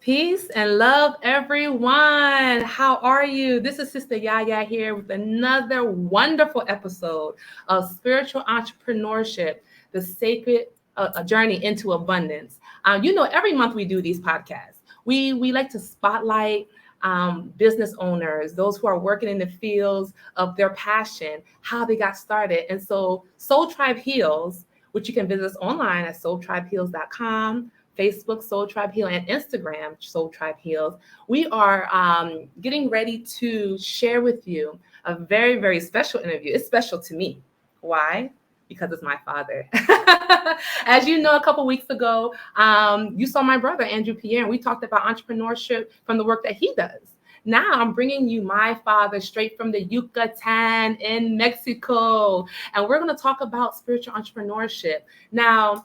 Peace and love, everyone. How are you? This is Sistah Yaya here with another wonderful episode of Spiritual Entrepreneurship, the sacred journey into abundance. Every month we do these podcasts. We like to spotlight business owners, those who are working in the fields of their passion, how they got started. And so Soul Tribe Heals, which you can visit us online at soultribeheals.com. Facebook, Soul Tribe Heal, and Instagram, Soul Tribe Heals. We are getting ready to share with you a very, very special interview. It's special to me. Why? Because it's my father. As you know, a couple weeks ago, you saw my brother, Andrew Pierre, and we talked about entrepreneurship from the work that he does. Now I'm bringing you my father straight from the Yucatán in Mexico, and we're going to talk about spiritual entrepreneurship. Now,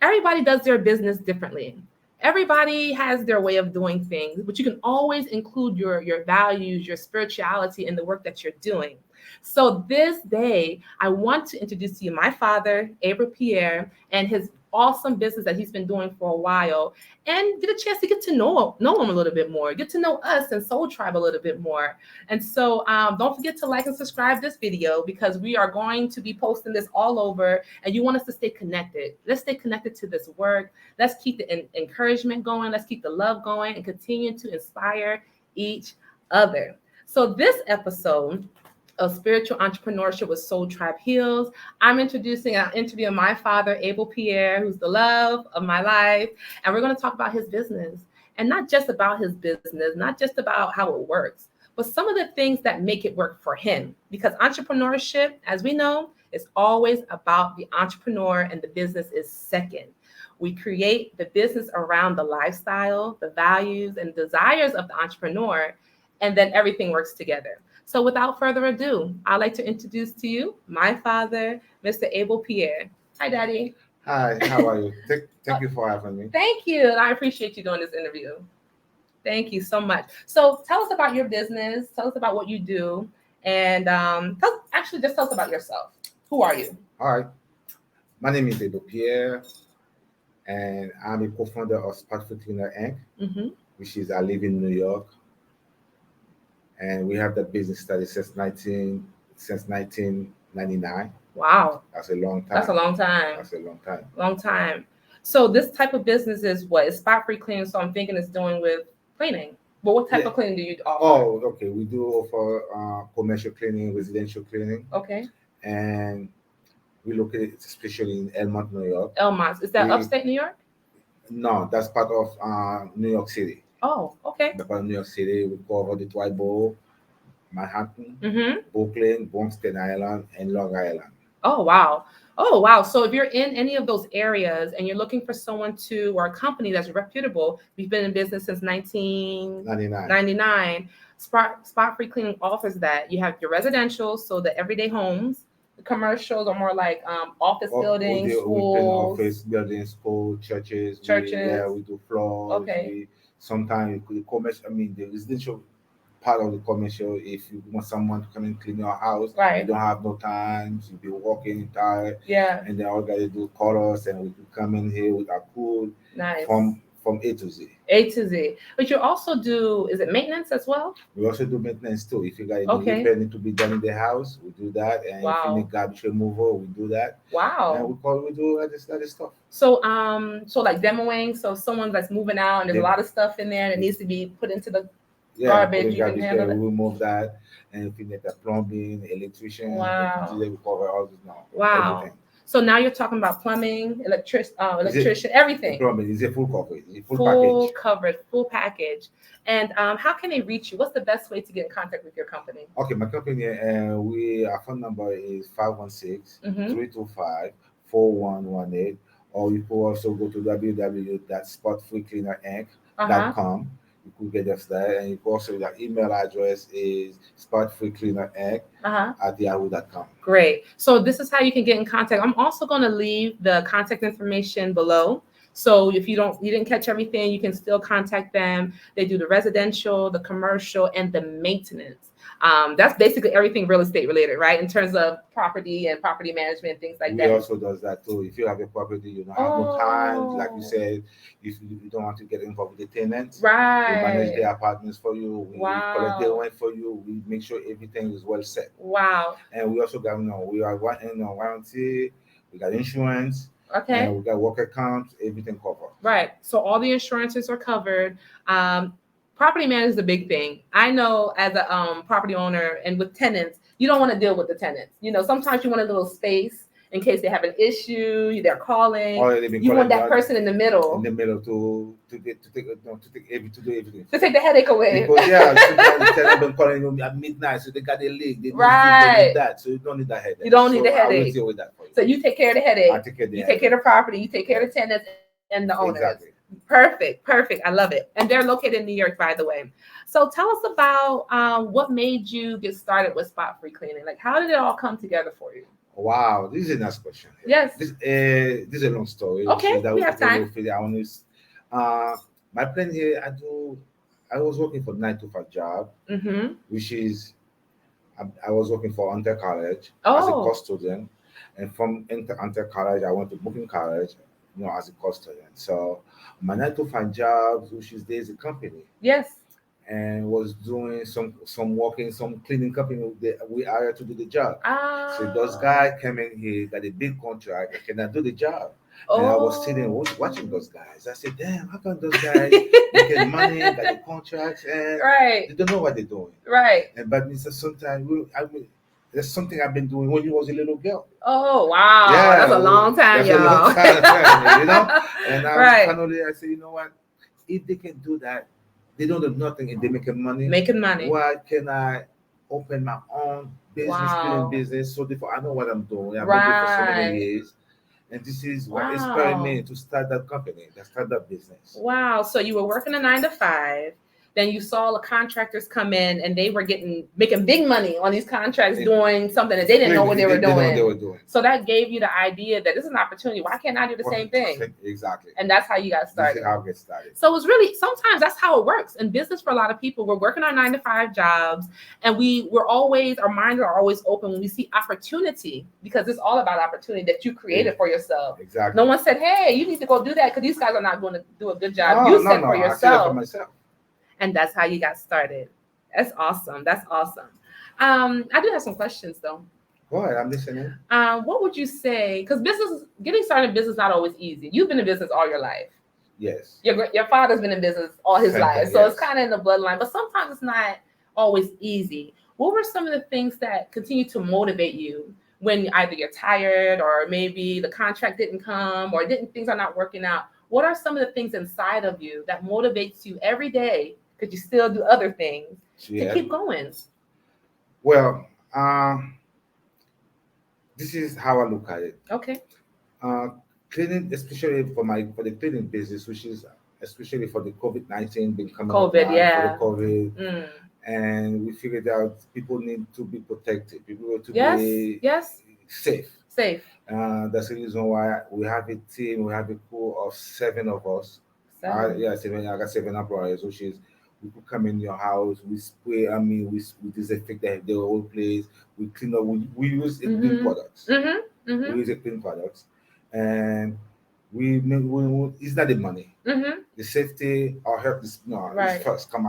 everybody does their business differently. Everybody has their way of doing things, but you can always include your values, your spirituality in the work that you're doing. So this day, I want to introduce to you my father, Emory Pierre, and his awesome business that he's been doing for a while, and get a chance to get to know him a little bit more, get to know us and Soul Tribe a little bit more. And so don't forget to like and subscribe this video, because we are going to be posting this all over, and you want us to stay connected. Let's stay connected to this work. Let's keep the encouragement going. Let's keep the love going and continue to inspire each other. So this episode of Spiritual Entrepreneurship with Soul Tribe Heals, I'm interviewing my father, Emory Pierre, who's the love of my life. And we're going to talk about his business, and not just about his business, not just about how it works, but some of the things that make it work for him. Because entrepreneurship, as we know, is always about the entrepreneur, and the business is second. We create the business around the lifestyle, the values, and desires of the entrepreneur, and then everything works together. So without further ado, I'd like to introduce to you my father, Mr. Emory Pierre. Hi, Daddy. Hi, how are you? Thank you for having me. Thank you. And I appreciate you doing this interview. Thank you so much. So tell us about your business. Tell us about what you do. And just tell us about yourself. Who are you? All right. My name is Emory Pierre, and I'm a co-founder of Spot Cleaner Inc., which is I live in New York. And we have that business started since 1999. Wow. That's a long time. That's a long time. That's a long time. Long time. So this type of business is what? It's spot-free cleaning, so I'm thinking it's doing with cleaning. But what type of cleaning do you offer? Oh, okay. We do offer commercial cleaning, residential cleaning. Okay. And we located especially in Elmont, New York. Elmont. Is that upstate New York? No, that's part of New York City. Oh, okay. The part of New York City, we cover the Tri-Borough, Manhattan, Brooklyn, Bronx, Staten Island, and Long Island. Oh, wow. Oh, wow. So if you're in any of those areas and you're looking for someone or a company that's reputable, we've been in business since 1999. Spot-free cleaning offers that. You have your residential, so the everyday homes. The commercials are more like office buildings, schools. We office buildings, schools, churches. We do floors. Okay. Sometimes the commercial, the residential part of the commercial, if you want someone to come and clean your house, right. You don't have no time, you'll be walking tired. Yeah. And then all got to do call us, and we can come in here with our food. Nice. From A to Z. A to Z. But you also do, is it maintenance as well? We also do maintenance too. If you got any repair need to be done in the house, we do that. And if you need garbage removal, we do that. Wow. And we do all this stuff. So like demoing, so someone that's moving out and there's a lot of stuff in there that needs to be put into the garbage, you can handle it. We remove that. And if you need the plumbing, electrician, we cover all this now. Wow. Everything. So now you're talking about plumbing, electrician, everything. Plumbing is a full coverage, full package. And how can they reach you? What's the best way to get in contact with your company? Okay, my company, our phone number is 516-325-4118, or you can also go to www.spotfreecleanerinc.com. You could get us there, and you can also, the email address is spotfreecleanerinc@yahoo.com. Great. So this is how you can get in contact. I'm also going to leave the contact information below. So if you didn't catch everything, you can still contact them. They do the residential, the commercial, and the maintenance. That's basically everything real estate related, right? In terms of property and property management, things like that. We also does that too. If you have a property, you don't have no time, like you said, if you don't want to get involved with the tenants, right? We manage the apartments for you. We collect the rent for you. We make sure everything is well set. Wow. And we also got we are warranty. We got insurance. Okay. And we got work accounts. Everything covered. Right. So all the insurances are covered. Property management is a big thing. I know as a property owner and with tenants, you don't want to deal with the tenants. You know, sometimes you want a little space in case they have an issue, they're calling. You want that person in the middle. In the middle to do everything. To take the headache away. Because sometimes the tenant been calling you at midnight, so they got a leak. They need that, so you don't need that headache. You don't need the headache. I will deal with that for you. So you take care of the headache. I take care of you take care of the property. You take care of the tenants and the owners. Exactly. Perfect. I love it. And they're located in New York, by the way. So tell us about what made you get started with spot free cleaning. Like, how did it all come together for you? Wow, this is a nice question. Yes. This is a long story. Okay, we have time. My plan here, I was working for 9 to 5 job, which is I was working for Hunter College as a course student, and from Hunter College I went to Booking College, as a course student. So my 9 to 5 jobs, which is there's a company. Yes. And was doing some working, some cleaning company that we hired to do the job. So those guys came in here, got a big contract, and cannot do the job. And I was sitting watching those guys. I said, damn, how come those guys making money, got the contracts, and they don't know what they're doing. Right. But sometimes that's something I've been doing when you was a little girl. Oh, wow. Yeah, that's a long time, y'all. A long time, And I said, you know what? If they can do that, they don't do nothing and they're making money. Why can I open my own business, cleaning business? So therefore, I know what I'm doing. I've been doing for so many years. And this is what inspired me to start that company, to start that business. Wow. So you were working a 9 to 5. Then you saw the contractors come in and they were making big money on these contracts, doing something that they didn't know what they were doing. So that gave you the idea that this is an opportunity. Why can't I do the same thing? Exactly. And that's how you got started. This is how I get started. So it was really, sometimes that's how it works. In business for a lot of people, we're working our 9 to 5 jobs and our minds are always open when we see opportunity, because it's all about opportunity that you created for yourself. Exactly. No one said, hey, you need to go do that because these guys are not going to do a good job. You said for yourself. I said it for myself. And that's how you got started. That's awesome. I do have some questions though. Go ahead, I'm listening. What would you say? Because getting started in business is not always easy. You've been in business all your life. Yes. Your father's been in business all his life. So it's kind of in the bloodline, but sometimes it's not always easy. What were some of the things that continue to motivate you when either you're tired or maybe the contract didn't come or things are not working out? What are some of the things inside of you that motivates you every day? Because you still do other things to keep going. Well, this is how I look at it. Okay. Cleaning, especially for the cleaning business, which is especially for the COVID-19 being coming COVID, for the COVID, and we figured out people need to be protected. People need to be safe. That's the reason why we have a team. We have a crew of 7 of us. 7. I got 7 employees, which is we could come in your house, we spray. We disinfect the whole place. We clean up. We use clean products. We use clean products, and it's not the money. The safety or health is first. Come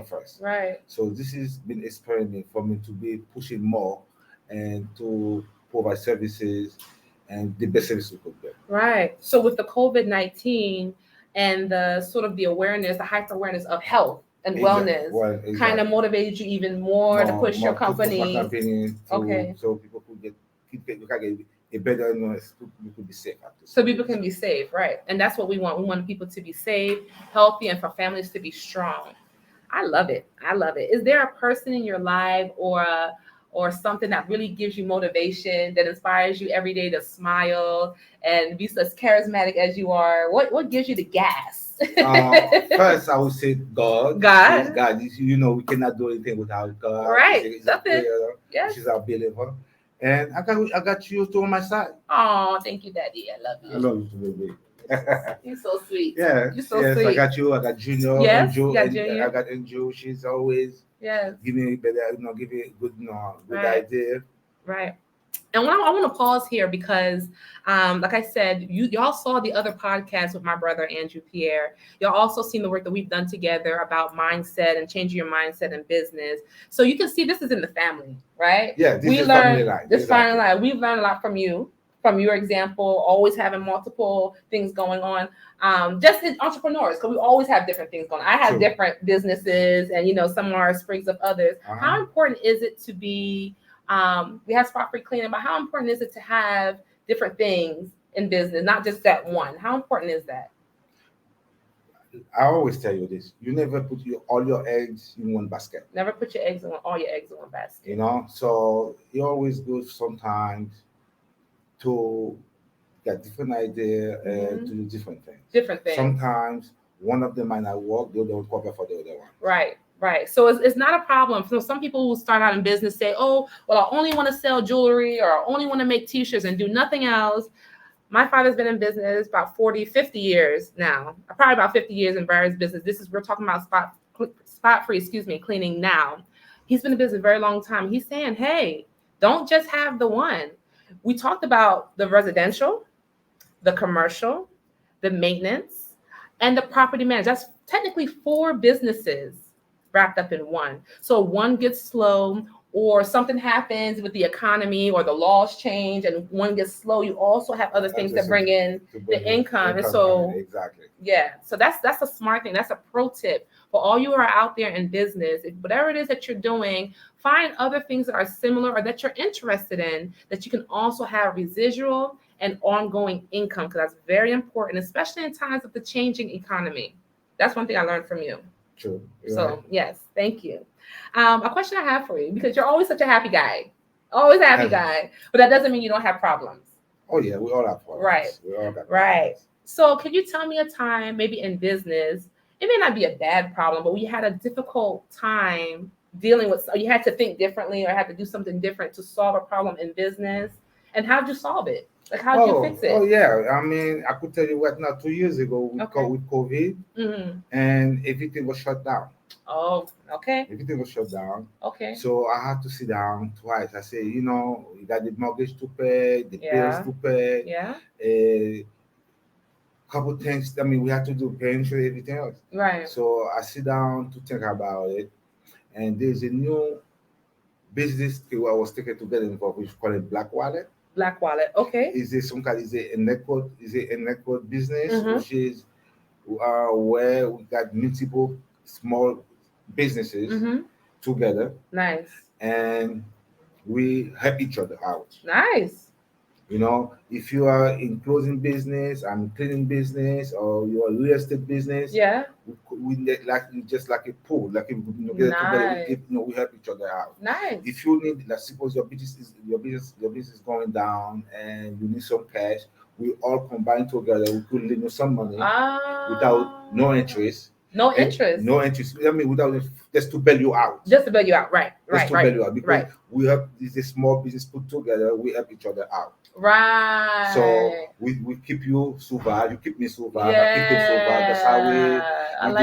first. Right. So this has been experiment for me to be pushing more and to provide services and the best service we could get. Right. So with the COVID-19 and the sort of the awareness, the hyper awareness of health and wellness, kind of motivated you even more to push your company. So people could get a better, you could be safe. So people can be safe, right? And that's what we want. We want people to be safe, healthy, and for families to be strong. I love it. Is there a person in your life or something that really gives you motivation, that inspires you every day to smile and be as charismatic as you are? What gives you the gas? First, I would say God. God. We cannot do anything without God. Right. He's a creator. Yes. She's our believer. And I got you two on my side. Oh, thank you, Daddy. I love you. I love you too, baby. You're so sweet. Yeah, You're so yes, sweet. I got you. I got Junior, Yes, Angel, you got and Junior. I got Angel. She's always Yes. give me better, give me good, good Right. idea. Right. And I want to pause here because, like I said, y'all saw the other podcast with my brother Andrew Pierre. Y'all also seen the work that we've done together about mindset and changing your mindset in business. So you can see this is in the family, right? Yeah, this We is learned family line. this family Exactly. line. We've learned a lot from your example, always having multiple things going on. Just as entrepreneurs, because we always have different things going on. I have True. different businesses, and some are sprigs of others. How important is it to be? We have spot free cleaning, but how important is it to have different things in business, not just that one? How important is that? I always tell you this: you never put all your eggs in one basket. Never put all your eggs in one basket. So it always good sometimes to get different idea and to do different things. Different things. Sometimes one of them might not work; the other one cover for the other one. Right. Right. So it's not a problem. So some people who start out in business say, oh, well, I only want to sell jewelry or I only want to make t-shirts and do nothing else. My father's been in business about 40, 50 years now, probably about 50 years in various business. We're talking about spot free, cleaning now. He's been in business a very long time. He's saying, hey, don't just have the one. We talked about the residential, the commercial, the maintenance, and the property management. That's technically 4 businesses wrapped up in one. So one gets slow or something happens with the economy or the laws change and one gets slow, you also have other things that bring in the income. And so exactly. Yeah, so that's a smart thing. That's a pro tip for all you who are out there in business. If whatever it is that you're doing, find other things that are similar or that you're interested in that you can also have residual and ongoing income, because that's very important, especially in times of the changing economy. That's one thing I learned from you. True. So Right. yes, thank you. A question I have for you, because you're always such a happy guy, always a happy guy, but that doesn't mean you don't have problems. Oh yeah, we all have problems. Right. We all got Right. problems. So can you tell me a time, maybe in business, it may not be a bad problem, but we had a difficult time dealing with, or you had to think differently or had to do something different to solve a problem in business, and how did you solve it? Like, how did you fix it? Oh yeah, I mean, I could tell you right now. 2 years ago, with COVID, and everything was shut down. Oh, okay. Everything was shut down. Okay. So I had to sit down twice. I say, you got the mortgage to pay, the bills to pay. Yeah. A couple things. I mean, we had to do paying for everything else. Right. So I sit down to think about it, and there's a new business I was taking to get involved, which is called Black Wallet. Black Wallet. Okay. Is it some kind? Is it a network business, which is where we got multiple small businesses together. Nice. And we help each other out. Nice. If you are in closing business and cleaning business, or your real estate business, we just like a pool, like get together, we help each other out. Nice. If you need, like, suppose your business is going down and you need some cash, we all combine together. We could lend you some money without no interest. No interest. No interest. I mean, without just to bail you out. Just to bail you out, right? Just to bail you out, because we have this small business put together. We help each other out. Right. So we keep you survive. You keep me survive. I keep them survive. That's how we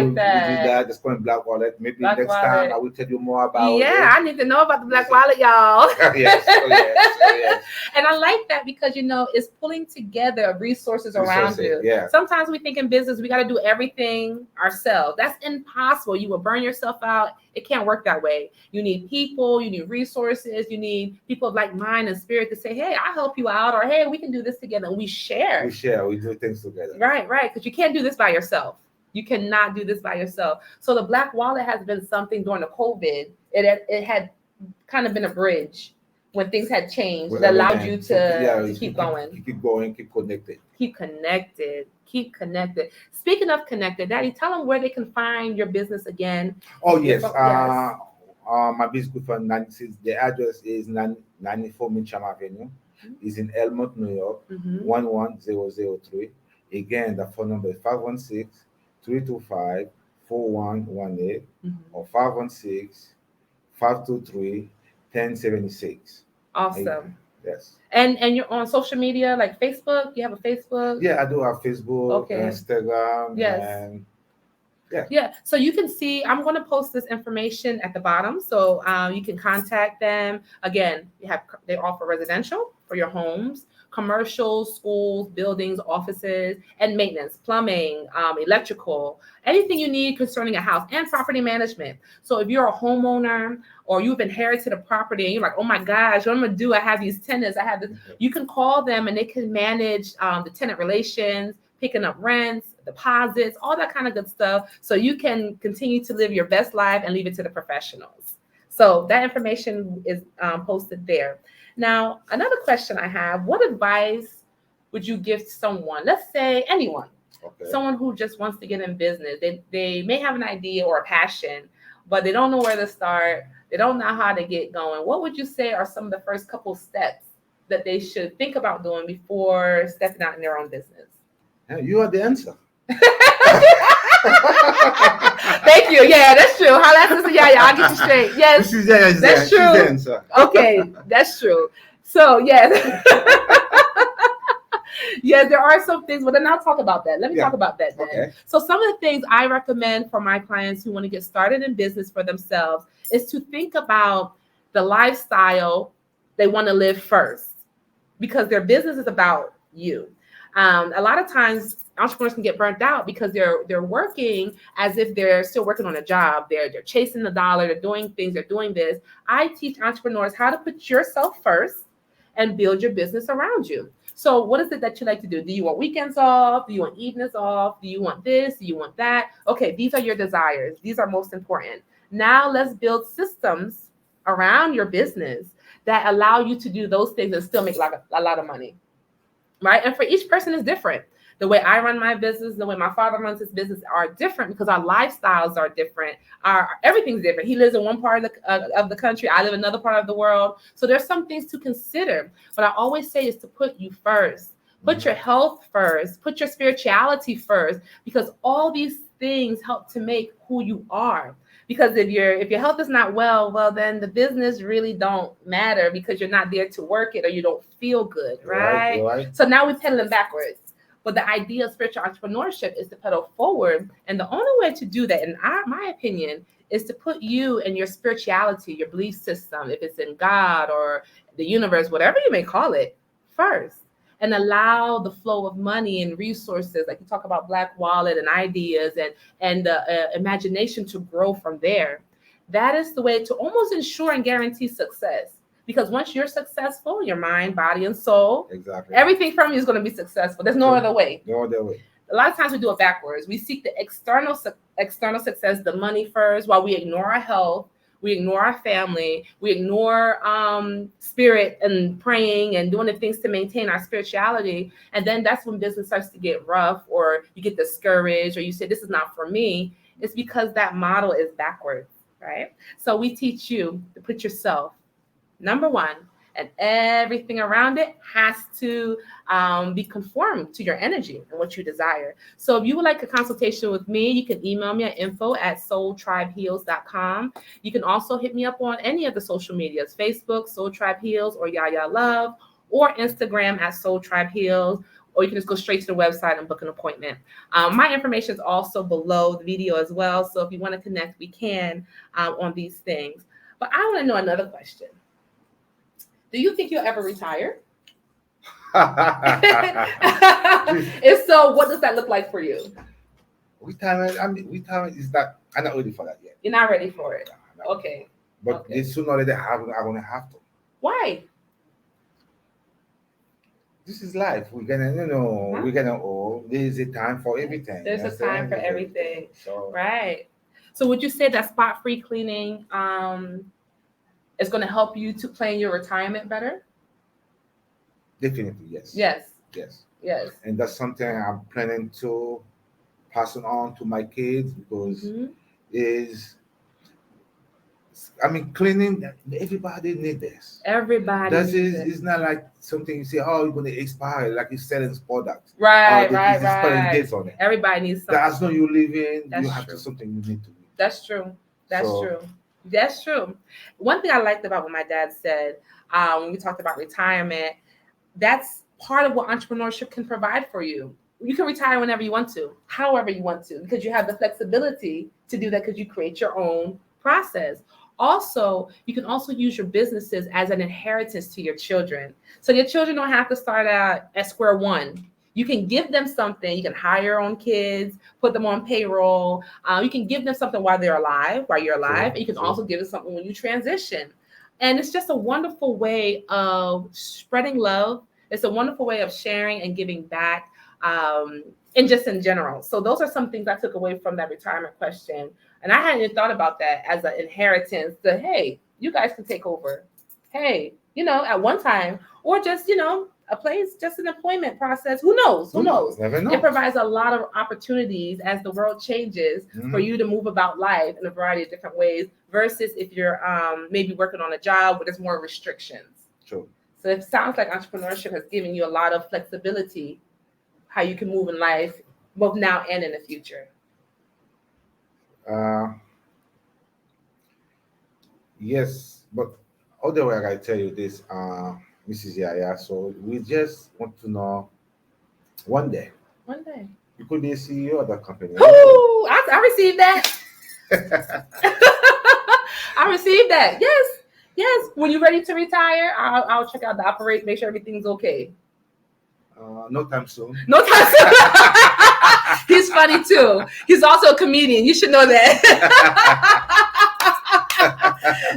do that. That's called Black Wallet. Maybe Black next Wallet. Time I will tell you more about it. Yeah, I need to know about the Black Wallet, y'all. Yes. Yes. And I like that because it's pulling together resources around you. Yeah. Sometimes we think in business we got to do everything ourselves. That's impossible. You will burn yourself out. It can't work that way. You need people, you need resources, you need people of like mind and spirit to say, hey, I'll help you out, or hey, we can do this together. And we share. We do things together. Right. Because you can't do this by yourself. You cannot do this by yourself. So the Black Wallet has been something during the COVID. It had kind of been a bridge when things had changed that allowed you to keep going. Keep going, keep connected. Keep connected. Speaking of connected, Daddy, tell them where they can find your business again. Oh, yes. My business for 96, the address is 94 Mincham Avenue. It's in Elmont, New York, 11003. Again, the phone number is 516-325-4118 or 516-523-1076. Awesome. Yes. And you're on social media like Facebook? You have a Facebook? Yeah, I do have Facebook, Okay. Instagram, Yes. and yeah. So you can see, I'm going to post this information at the bottom, so you can contact them. Again, they offer residential for your homes, commercial, schools, buildings, offices, and maintenance, plumbing, electrical, anything you need concerning a house, and property management. So if you're a homeowner or you've inherited a property and you're like, oh my gosh, what am I going to do? I have these tenants. I have this. You can call them and they can manage the tenant relations, picking up rents, deposits, all that kind of good stuff. So you can continue to live your best life and leave it to the professionals. So that information is posted there. Now, another question I have, what advice would you give to someone, let's say anyone, someone who just wants to get in business? They may have an idea or a passion, but they don't know where to start. They don't know how to get going. What would you say are some of the first couple steps that they should think about doing before stepping out in their own business? You are the answer. Thank you. Yeah, that's true. How that's Sistah Yaya. I'll get you straight. Yes, that's true. She's the answer. Okay, that's true. So yes, yes, there are some things, but then I'll talk about that. Let me talk about that then. Okay. So some of the things I recommend for my clients who want to get started in business for themselves is to think about the lifestyle they want to live first, because their business is about you. A lot of times entrepreneurs can get burnt out because they're working as if they're still working on a job. They're chasing the dollar, they're doing things, they're doing this. I teach entrepreneurs how to put yourself first and build your business around you. So what is it that you like to do? Do you want weekends off? Do you want evenings off? Do you want this? Do you want that? Okay, these are your desires. These are most important. Now let's build systems around your business that allow you to do those things and still make a lot of money. Right? And for each person is different. The way I run my business, the way my father runs his business are different because our lifestyles are different. Everything's different. He lives in one part of the country. I live in another part of the world. So there's some things to consider. But I always say is to put you first. Put your health first. Put your spirituality first, because all these things help to make who you are. Because if your health is not well, then the business really don't matter because you're not there to work it or you don't feel good, right? Right. So now we're pedaling backwards. But the idea of spiritual entrepreneurship is to pedal forward. And the only way to do that, in my opinion, is to put you and your spirituality, your belief system, if it's in God or the universe, whatever you may call it, first. And allow the flow of money and resources, like you talk about Black Wallet and ideas and imagination to grow from there. That is the way to almost ensure and guarantee success. Because once you're successful, your mind, body, and soul, everything from you is going to be successful. There's no other way. No other way. A lot of times we do it backwards. We seek the external success, the money first, while we ignore our health. We ignore our family. We ignore spirit and praying and doing the things to maintain our spirituality. And then that's when business starts to get rough, or you get discouraged, or you say, this is not for me. It's because that model is backwards, right? So we teach you to put yourself number one, and everything around it has to be conformed to your energy and what you desire. So if you would like a consultation with me, you can email me at info@soultribeheals.com. You can also hit me up on any of the social medias, Facebook, Soul Tribe Heals, or Yaya Love, or Instagram at Soul Tribe Heals, or you can just go straight to the website and book an appointment. My information is also below the video as well. So if you want to connect, we can on these things. But I want to know another question. Do you think you'll ever retire? If so, what does that look like for you? Retirement is that I'm not ready for that yet. You're not ready for it. No. Okay. But sooner or later I'm gonna have to. Why? This is life. We're gonna old. There's a time for everything. There's a time for everything. So, right. So would you say that spot-free cleaning is going to help you to plan your retirement better? Definitely, yes. Yes. And that's something I'm planning to pass on to my kids, because cleaning, everybody needs this. Everybody needs it. It's not like something you say, oh, you're going to expire, like you're selling products. Right. Dates on it. Everybody needs something. As long as you live in, That's you have true. to something you need to do. That's true. That's true. One thing I liked about what my dad said, when we talked about retirement, that's part of what entrepreneurship can provide for you. You can retire whenever you want to, however you want to, because you have the flexibility to do that because you create your own process. Also, you can also use your businesses as an inheritance to your children. So your children don't have to start out at square one. You can give them something. You can hire your own kids, put them on payroll. You can give them something while they're alive, while you're alive. And you can also give them something when you transition. And it's just a wonderful way of spreading love. It's a wonderful way of sharing and giving back, and just in general. So those are some things I took away from that retirement question. And I hadn't even thought about that as an inheritance that, hey, you guys can take over. Hey, at one time, or just, a place, just an employment process. Who knows? Who knows? Never know. It provides a lot of opportunities as the world changes for you to move about life in a variety of different ways versus if you're maybe working on a job where there's more restrictions. True. So it sounds like entrepreneurship has given you a lot of flexibility, how you can move in life, both now and in the future. Yes, but otherwise I tell you this, Mrs. Yaya. So we just want to know one day you could be a CEO of that company. Ooh, I received that. I received that. Yes. When you're ready to retire, I'll check out the operate, make sure everything's okay. No time soon. No time soon. He's funny too. He's also a comedian. You should know that.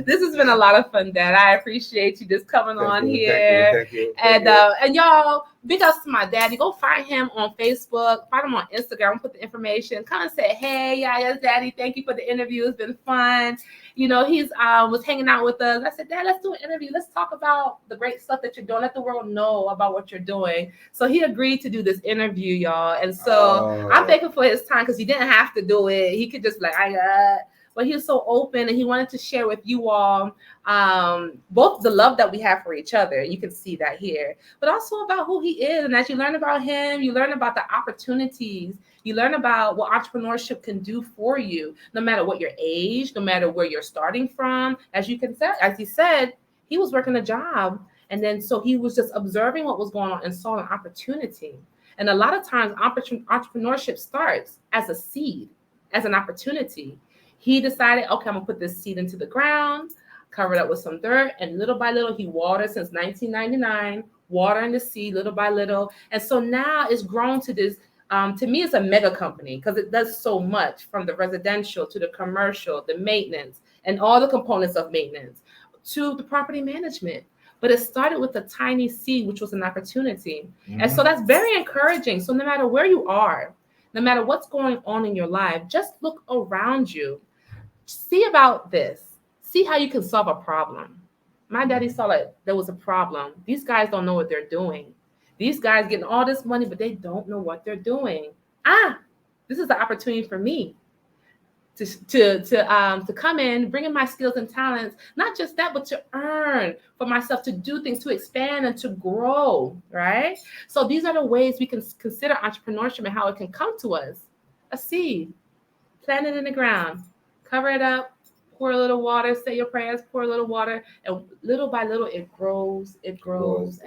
This has been a lot of fun, Dad. I appreciate you just coming on here. Thank you. And y'all, big ups to my daddy. Go find him on Facebook. Find him on Instagram. Put the information. Come and say, hey, Yaya's daddy. Thank you for the interview. It's been fun. He's was hanging out with us. I said, Dad, let's do an interview. Let's talk about the great stuff that you're doing. Let the world know about what you're doing. So he agreed to do this interview, y'all. And so I'm thankful for his time because he didn't have to do it. He could just but he was so open and he wanted to share with you all both the love that we have for each other. You can see that here, but also about who he is. And as you learn about him, you learn about the opportunities. You learn about what entrepreneurship can do for you, no matter what your age, no matter where you're starting from. As he said, he was working a job. And then so he was just observing what was going on and saw an opportunity. And a lot of times entrepreneurship starts as a seed, as an opportunity. He decided, okay, I'm gonna put this seed into the ground, cover it up with some dirt, and little by little, he watered since 1999, watering the seed little by little. And so now it's grown to this, to me, it's a mega company because it does so much from the residential to the commercial, the maintenance, and all the components of maintenance to the property management. But it started with a tiny seed, which was an opportunity. Mm-hmm. And so that's very encouraging. So no matter where you are, no matter what's going on in your life, just look around you. See about this. See how you can solve a problem. My daddy saw that there was a problem. These guys don't know what they're doing. These guys getting all this money, but they don't know what they're doing. This is the opportunity for me to come in, bring in my skills and talents. Not just that, but to earn for myself, to do things, to expand and to grow, right? So these are the ways we can consider entrepreneurship and how it can come to us. A seed, plant it in the ground, cover it up, pour a little water, say your prayers, pour a little water, and little by little it grows, and it grows.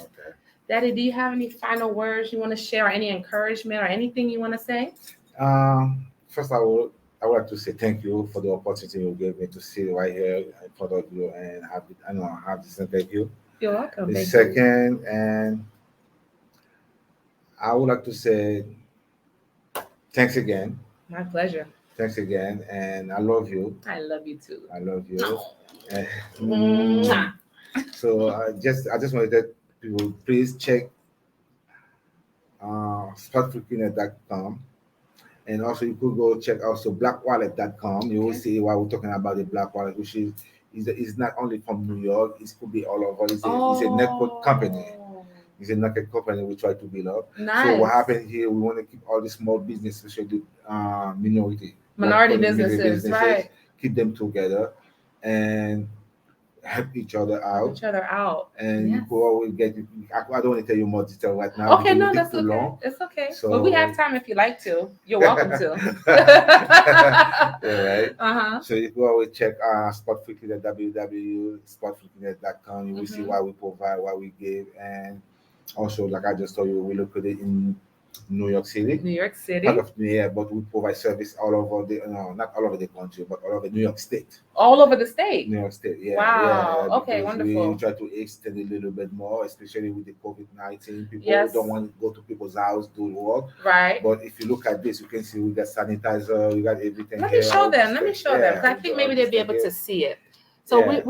Okay. Daddy, do you have any final words you want to share, or any encouragement or anything you want to say? First, I would like to say thank you for the opportunity you gave me to sit right here in front of you and have this interview. You're welcome. Second, and I would like to say thanks again. My pleasure. Thanks again, and I love you. I love you too. I love you. So I just wanted that people please check sparkfreakiness.com, and also you could go check also blackwallet.com. You will see why we're talking about the Black Wallet, which is not only from New York. It could be all over. It's a network company. It's a network company we try to build up. Nice. So what happened here? We want to keep all the small businesses, especially minority businesses, right? Keep them together. And help each other out. And Yes. you could always get. I don't want to tell you more detail right now. Okay, no, that's too okay. long. It's okay. So Well, we have time if you like to. You're welcome to. Yeah, right. Uh-huh. So you can always check Spot Free Cleaner, www.spotfreecleaner.com. You will see what we provide, what we give, and also, like I just told you, we located in New York City. Part of New York, but we provide service all over the, not all over the country, but all over New York State. All over the state? New York State, yeah. Wow. Yeah, okay, wonderful. We try to extend a little bit more, especially with the COVID-19. People don't want to go to people's house, do work. Right. But if you look at this, you can see we got sanitizer, we got everything. Let me show them. Because I think maybe they'll be able to see it. So we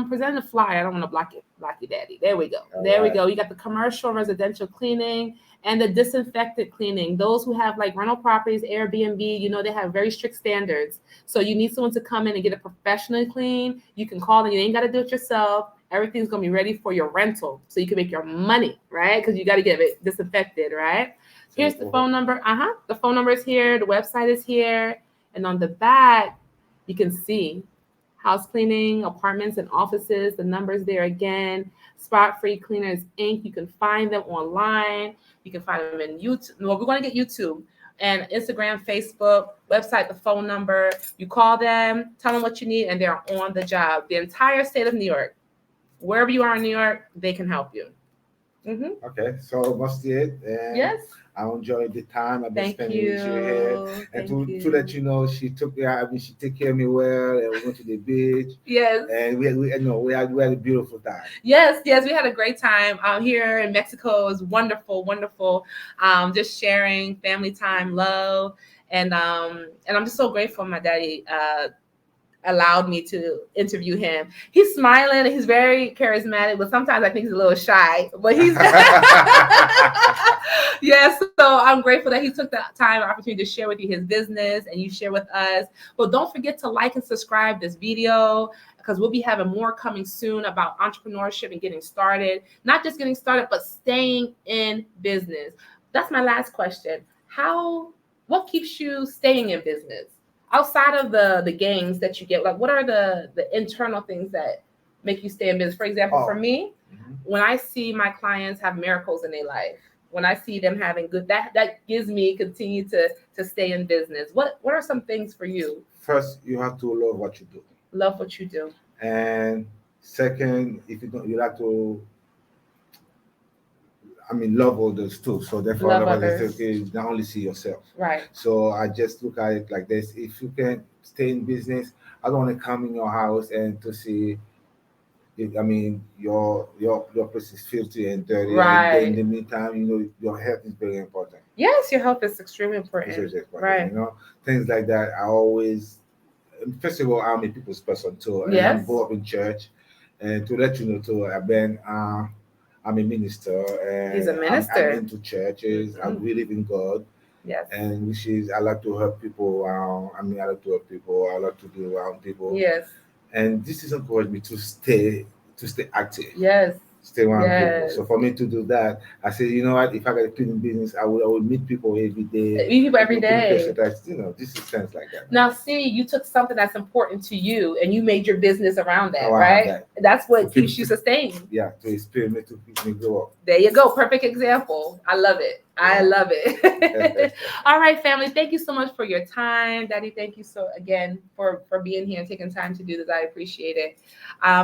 presented a flyer. I don't want to block you, Daddy. There we go. We go. You got the commercial residential cleaning and the disinfectant cleaning. Those who have like rental properties, Airbnb, they have very strict standards. So you need someone to come in and get it professionally clean. You can call them. You ain't got to do it yourself. Everything's going to be ready for your rental so you can make your money, right? Because you got to get it disinfected, right? Here's the phone number. The phone number is here. The website is here. And on the back, you can see house cleaning, apartments and offices. The number's there again. Spot Free Cleaners Inc. You can find them online. You can find them in YouTube. Well, we're going to get YouTube and Instagram, Facebook, website, the phone number. You call them, tell them what you need, and they're on the job. The entire state of New York. Wherever you are in New York, they can help you. Mm-hmm. Okay, so that's it. And yes. I enjoyed the time I've been spending with you here. And to let you know, she take care of me well, and we went to the beach. Yes. And we had a beautiful time. Yes, we had a great time here in Mexico. It was wonderful. Just sharing family time, love, and I'm just so grateful my daddy allowed me to interview him. He's smiling and he's very charismatic, but sometimes I think he's a little shy. But he's yes. So I'm grateful that he took the time and opportunity to share with you his business and you share with us. But don't forget to like and subscribe this video because we'll be having more coming soon about entrepreneurship and getting started. Not just getting started, but staying in business. That's my last question. What keeps you staying in business? Outside of the gains that you get, like what are the internal things that make you stay in business? For example, for me, when I see my clients have miracles in their life, when I see them having good, that gives me continue to stay in business. What are some things for you? First, you have to love what you do. Love what you do. And second, if you don't, you have to love others too. So therefore, not only see yourself. Right. So I just look at it like this: if you can stay in business, I don't want to come in your house and to see. Your place is filthy and dirty. Right. And in the meantime, your health is very important. Yes, your health is extremely important. Right. Things like that. I always, first of all, I'm a people's person too. And I'm involved in church, and to let you know too, I'm a minister, and he's a minister. I'm into churches. I believe in God. Yes. And I like to help people. I like to help people. I like to be around people. Yes. And this has encouraged me to stay active. Yes. Stay around people. So for me to do that, I said, you know what? If I got a cleaning business, I would meet people every day. Meet people every day. This is sense like that. Now, see, you took something that's important to you and you made your business around that, right? That's what keeps you sustained. Yeah, to experiment, to keep me grow up. There you go. Perfect example. I love it. I love it. All right, family. Thank you so much for your time. Daddy, thank you so again for being here and taking time to do this. I appreciate it.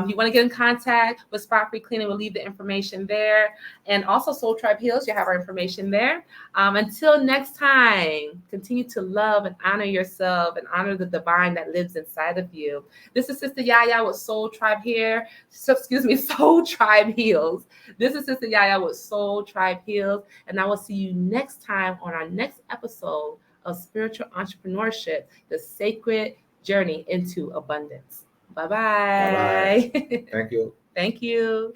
You want to get in contact with Spot Free Cleaning, we'll leave the information there. And also Soul Tribe Heals, you have our information there. Until next time, continue to love and honor yourself and honor the divine that lives inside of you. This is Sistah Yaya with Soul Tribe here. Soul Tribe Heals. This is Sistah Yaya with Soul Tribe Heals. And I will see you next time on our next episode of Spiritual Entrepreneurship, the sacred journey into abundance. Bye-bye. Thank you. Thank you.